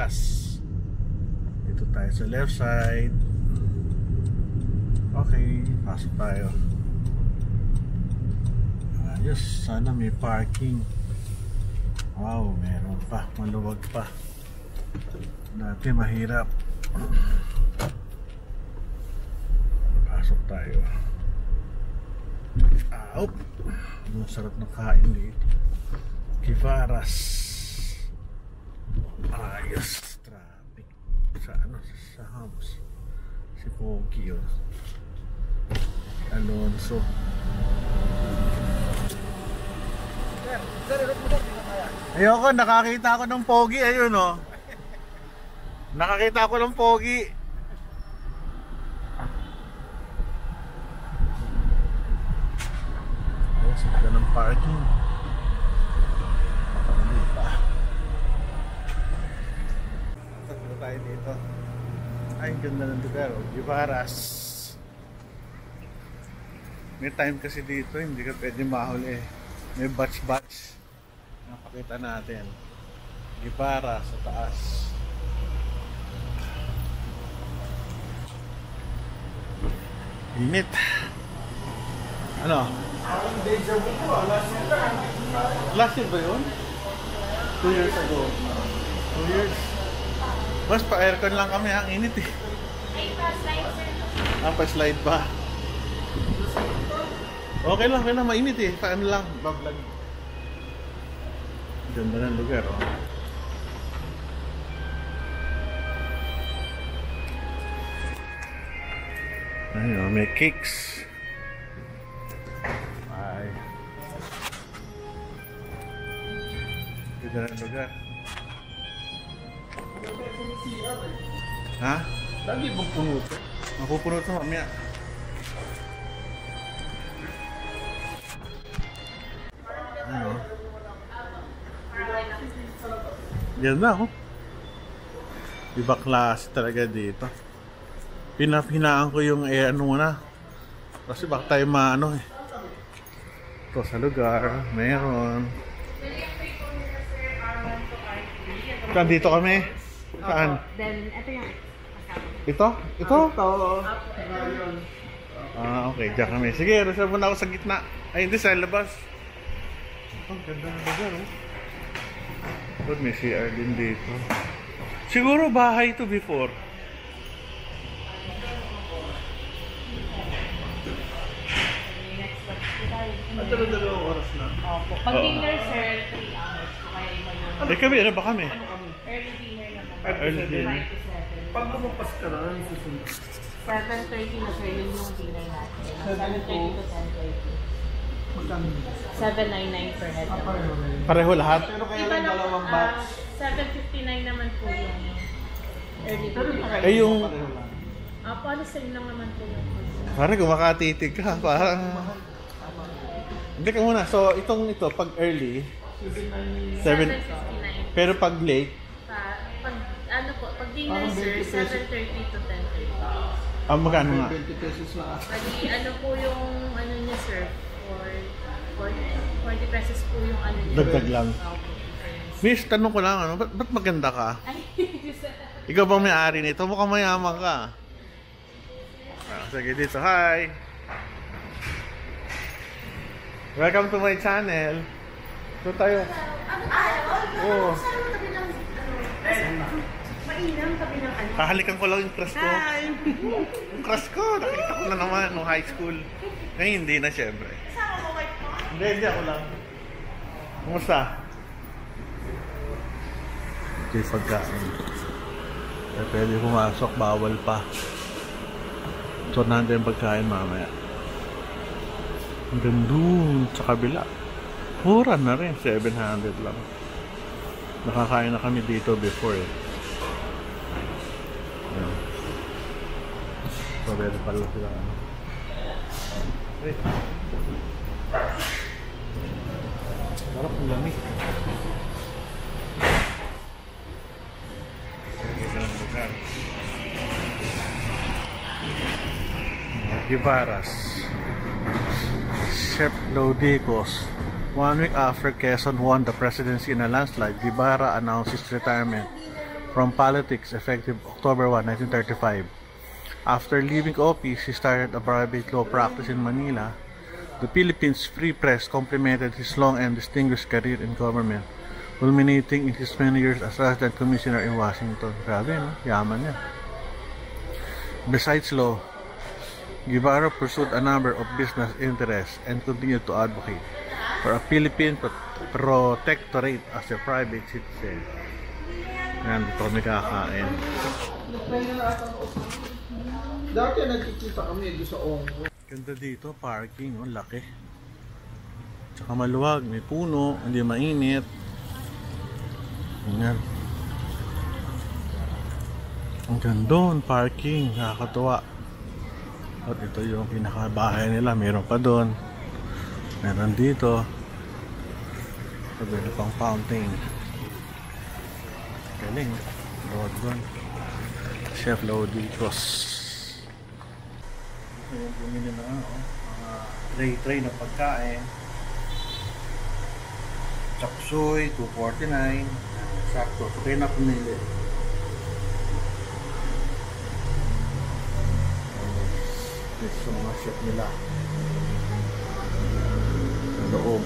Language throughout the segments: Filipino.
Gibaras. Dito tayo sa left side. Okay, pasok tayo. Ayos, sana may parking. Wow, meron pa, maluwag pa. Dati mahirap. Pasok tayo. Masarap na kain dito. Gibaras. Ayos, traffic. Sa house. Si Pogi yun. Alonso. Ayoko, nakakita ako ng Pogi. Ayun o. Nakakita ako ng Pogi. Ayos, ang ng parking. Hindi pa. Tatlo tayo dito. Ay, ganda ng lugar o. Gibaras. May time kasi dito, hindi ka pwede mahuli eh. May batch-batch. Napakita natin. Gibaras sa taas. Init. Ano? Last year ba yun? 2 years ago. 2 years. Mas pa-aircon lang kami, ang init eh. Ay, pa-slide sir. Pa-slide ba? Okay lang, mainit eh. Paano lang, bablog. Ganda ng lugar, oh. Ayun, may cakes. Ay. Ganda ng lugar. Ha? Lagi bang puno ito? Mapupuno ito mamaya. Ano? Ganda ako. Iba klase talaga dito. Pinahinaan ko yung ano muna. Kasi baka tayo maano eh. Ito sa lugar, meron. Saan dito kami? Saan? Then, ito yung Ito? Ito? Ah, okay. Diyan kami. Sige, reserve muna ako sa gitna. Ay, hindi, sa labas. Ang ganda ng lugar, oh. But may CR din dito. Siguro bahay ito before. At dalawang oras na. Opo. Pag dinner, sir, 3 hours. Kaya iba yung... Eh kami, ano ba kami? Early dinner naman. Early dinner. 5 to 7. Pag lumampas ka na, ano susunod? 7:30 na, sir, yun yung dinner natin. 7:30 to 10:30. Magkano? 799 per head. Pareho lahat? Pero kaya Iba lang na, dalawang batch. 7:59 naman po yung early dinner. Eh yung... Paano sa'yo lang naman po yung... Parang kung makatitig ka, parang... Hindi ka muna. So, ito, pag early, 7:59. pero pag late, Pag dinner, sir, 7:30 to 10:30. magkano nga? 20 pesos na. Bali, ano po yung ano niya, sir? 40 pesos po yung ano niya. Dagdag lang. Okay. Miss, tanong ko lang, ano, ba't maganda ka? Ikaw bang may-ari nito? Mukhang mayaman ka. Sige, dito. Hi! Welcome to my channel. Ito tayo. Oo. Mainam tabi ng ano. Kahalikan ko lang yung crush ko. Yung crush ko, nakita ko na naman nung high school. Ngayon hindi na, syempre. Hindi ako lang. Kumusta? Ito yung pagkain. Pwede pumasok, bawal pa. So, nandun yung pagkain mamaya. Hanggang doon sa kabila. Mura na rin, 700 lang. Nakakain na kami dito before eh. Ayan. So, pwede pala sila ano. Hey. Sarap ang lamig. Gibaras. Chef Lodicos. 1 week after Quezon won the presidency in a landslide, Guevara announces retirement from politics effective October 1, 1935. After leaving office, he started a private law practice in Manila. The Philippines Free Press complemented his long and distinguished career in government, culminating in his many years as resident commissioner in Washington. Grabe, no? Yaman niya. Besides law, Guevara pursued a number of business interests and continued to advocate for a Philippine protectorate as a private citizen. Yan, dito kami kakain. Dati nagkikita kami doon sa Onggo. Ganda dito, parking, oh, laki. Tsaka maluwag, may puno, hindi mainit. Yan. Ang gandun, parking, nakakatuwa. At ito yung pinakabahay nila, meron pa doon. Meron dito. Sabi na pang fountain. Galing, road doon. Chef Lodi Cross. Yung bumili na mga tray na pagkain. Chop suey, $2.49. Sakto, kaya na pumili. Ito yung mga chef nila sa loob.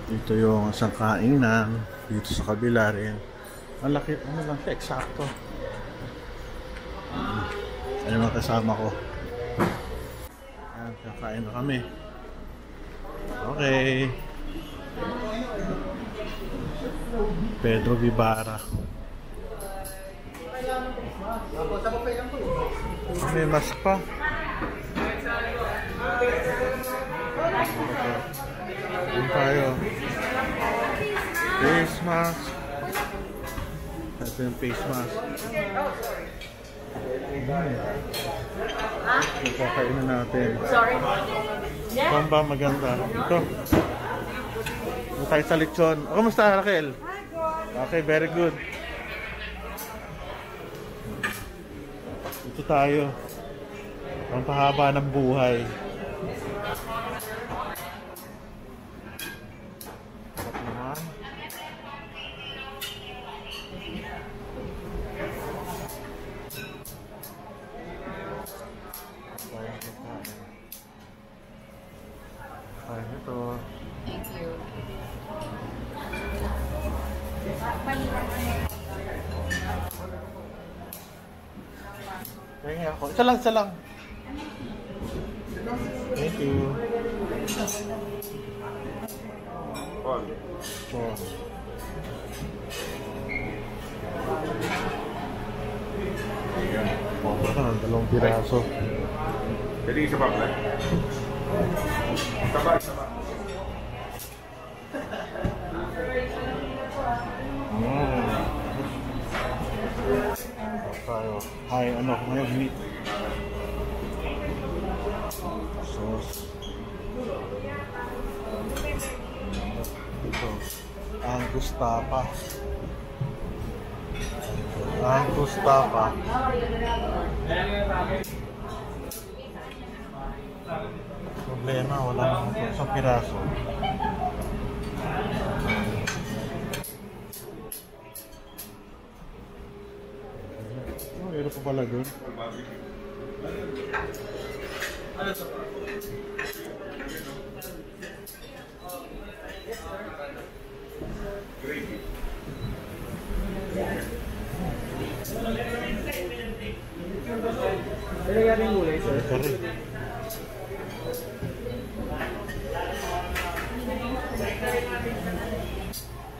Dito yung isang kainan. Dito sa kabila rin. Ang laki, ano lang siya, eksakto. Ayun mga kasama ko. Ayan, kakain na kami. Okay. Pedro Guevara. May mask pa. Doon tayo. Face mask. Ito yung face mask. Kakainin natin. Sorry. Saan ba maganda? Ito. Ito tayo sa lechon. Kamusta, Raquel? Okay, very good. Ito tayo. Ang pahaba ng buhay. Ay, ito. Thank you. Kaya ako. Isa lang. Thank you. Paul. Ayan. Dalawang piraso. Jadi isa pa pala? Sabay. Tayo. Hi, ano, ngayon meat. Sauce. Ito. Angus tapa. Angus tapa. Problema, walang isang piraso. Meron pa pala doon. Kaya rin gulay, sir. Kari.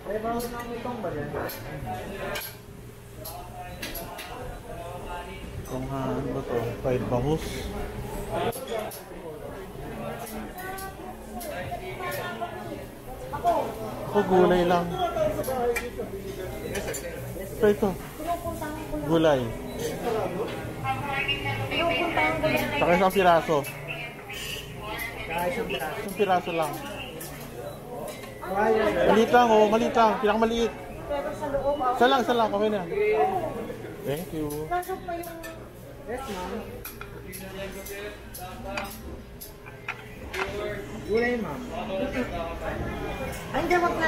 Kaya ba ng itong ba yan? Kung ano ba ito? Fried bangus. Ako gulay lang. Ito. Gulay. Saka isang piraso. Isang piraso lang. Maliit lang, oh. Maliit lang. Pinakamaliit. Isa lang. Okay na. Thank you. Yes, ma'am. Gulay, ma'am. Ay, hindi, wag na.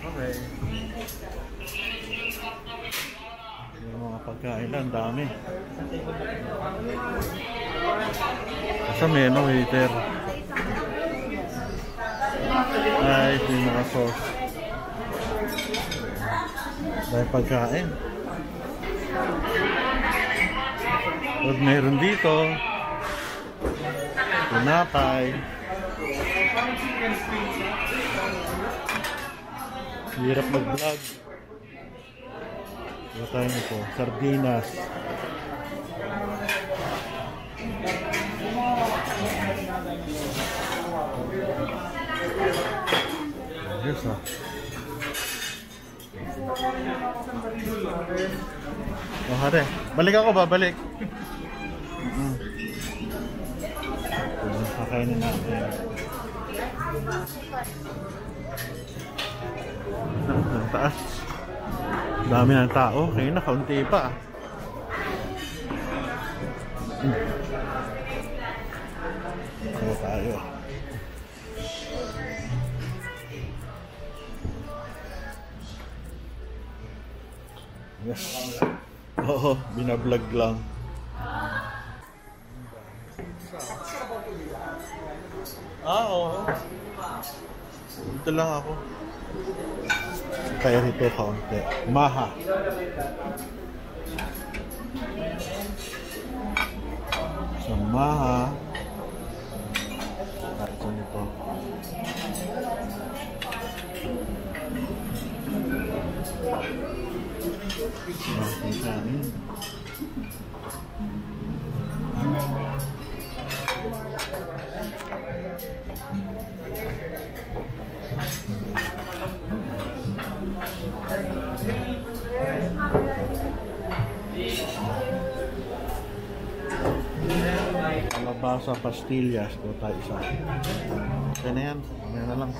Okay. Yung mga pagkain lang, dami. Sa menu, waiter. Ay, ito yung mga sauce. Dahil pagkain. At mayroon dito. Tinapay. Hirap mag-vlog. Ito tayo nito. Sardinas. Yes, ah. Oh, hare. Balik ako, babalik. Kakainin natin. Ang taas. Dami ng tao. Kaya na, kaunti pa. Kaya tayo. Yes. Oo, binablog lang. Oo. Dito lang ako. Kaya rito kaunti. Maha. Sa Maha. Ito nito. Kanin. Kalabasa pastillas. Ito tayo isa. Kaya na yan. Kaya na lang.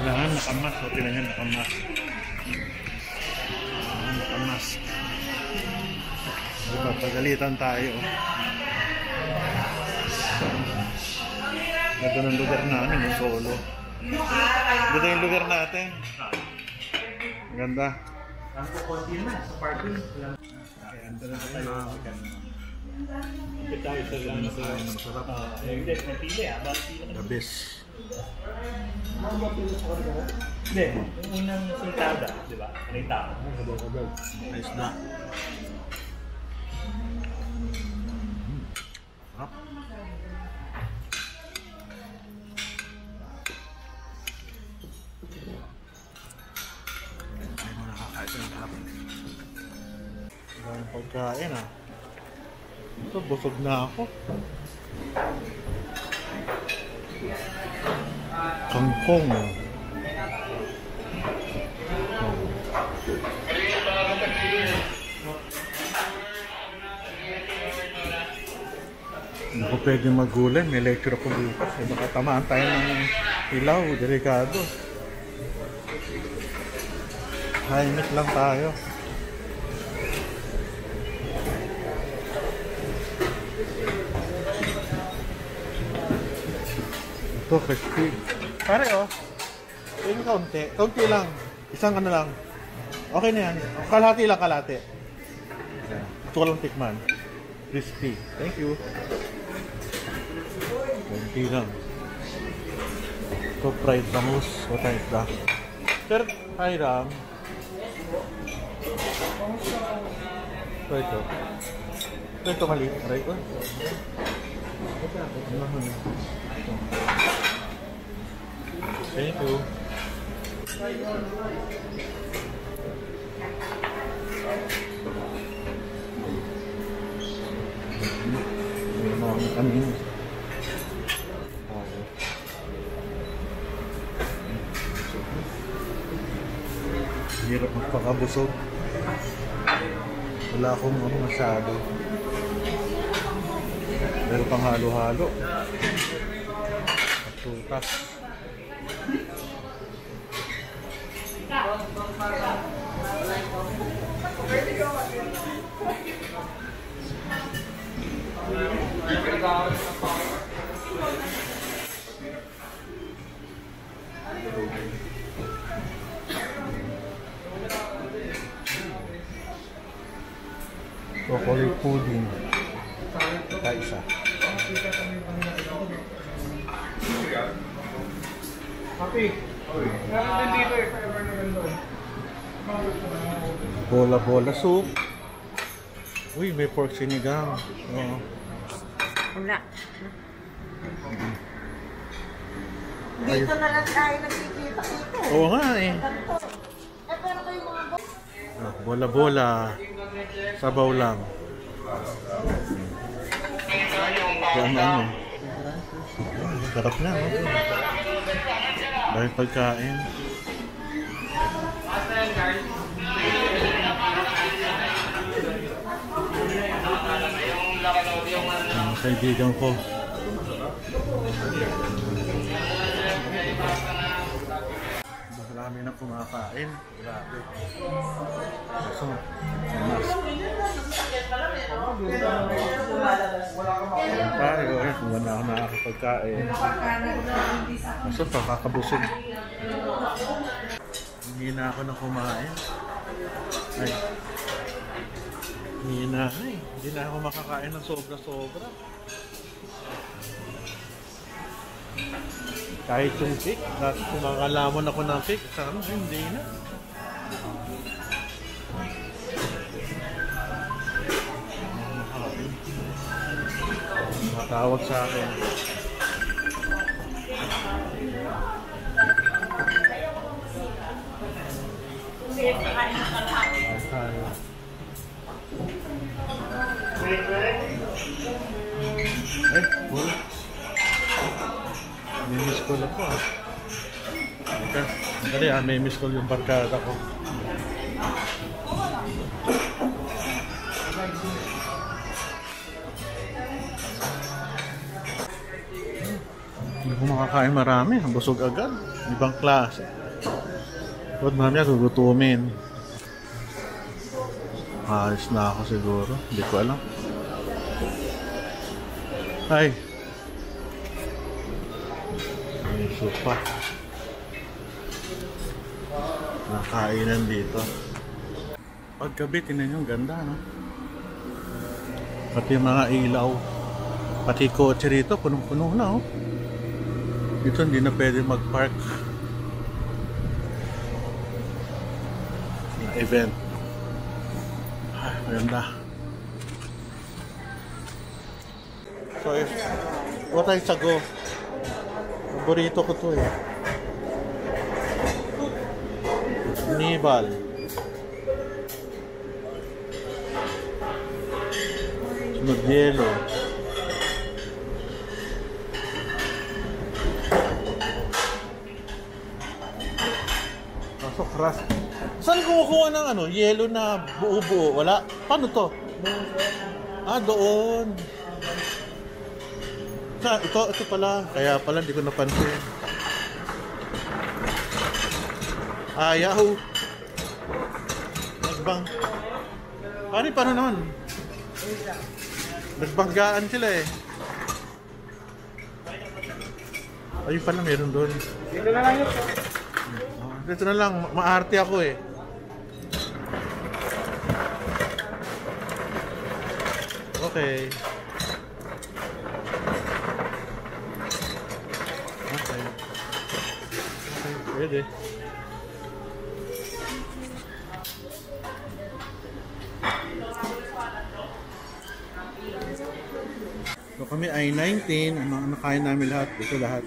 Kailangan nakamas. O kailangan nakamas. Kailangan nakamas. Diba, pagalitan tayo. Ganda ng lugar namin, yung solo. Ganda yung lugar natin. Ganda. Ang kukunti na sa parking. Ganda na tayo. Kapit tayo sa lang sa masarap. hindi, napili ah. The best. Hindi, yung unang sultada, di ba? Kanita. Nice na. Sarap. Ay mo nakakain ng sarap. Ang pagkain ah. Ito, busog na ako. Kangkong. Hindi ko pwede magulay. May lecture ako bukas. Baka tamaan tayo ng ilaw. Delikado. High-mix lang tayo. Ito, crispy. Pare, oh. Yung kaunti. Kaunti lang. Isang ano lang. Okay na yan. Kalahati lang, kalahati. Ito ko lang tikman. Crispy. Thank you. Kaunti lang. Ito, fried bangus. What is that? Sir, hi, Ram. Ito. Ito, maliit. Aray ko. Thank you. Kami. Hirap magpakabusog. Wala akong masyado. Meron pang halo-halo. At tutas. Chocolate pudding. Isa. Happy. Meron din dito eh. Bola-bola soup. Uy, may pork sinigang. Oo. Wala. Dito na lang tayo nagkikita dito. Oo nga eh. Eh, pero kayo mga Bola-bola. Sabaw lang. Yan ano. Sarap na, no? Dahil pagkain. Ang kaibigan ko. Marami na kumakain. Grabe. So, mas. Tayo eh, kung wala ako nakakapagkain. Kaso pakakabusog. Hindi na ako na kumain. Ay. Hindi na. Hindi na ako makakain ng sobra-sobra. Kahit yung cake, kumakalamon ako ng cake, sana hindi na. Matawag sa akin. Tayo. Wala. May miss call ako ah. Dali ah, may miss call yung barkada ko. Hindi ko makakain marami, busog agad. Ibang klase. Huwag mamaya gugutumin. Alis na ako siguro, hindi ko alam. Ay! May sopa. Nakainan dito. Paggabi, tingnan yung ganda, no? Pati yung mga ilaw. Pati kotse rito, punong-puno na, oh. Dito hindi na pwede mag-park. Na event. Ay, maganda. So, what I sago. Paborito ko to eh. Nibal. Sunod yelo. Kaso crush. Saan kumukuha ng ano? Yelo na buo-buo? Wala? Paano to? Ah, doon. Ito pala. Kaya pala hindi ko napansin. Ah, Yahoo! Nagbang... Paano naman? Nagbanggaan sila eh. Ayun pala, meron doon. Dito na lang yun. Dito na lang, maarte ako eh. Okay. Okay. Pwede. So kami ay 19, ano kain namin lahat, ito lahat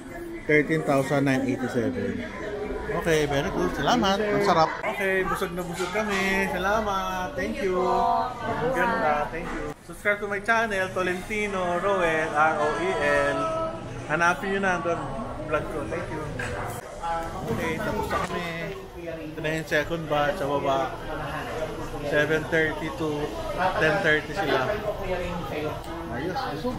13,987. Okay, very good. Salamat. Ang sarap. Okay, busog na busog kami. Salamat. Thank you. Ang ganda. Thank you. Subscribe to my channel, Tolentino Roel, R-O-E-L. Hanapin nyo na doon vlog ko. Thank you. Okay, tapos na kami. Ito na yung second batch sa baba. 7:30 to 10:30 sila. Ayos, busog.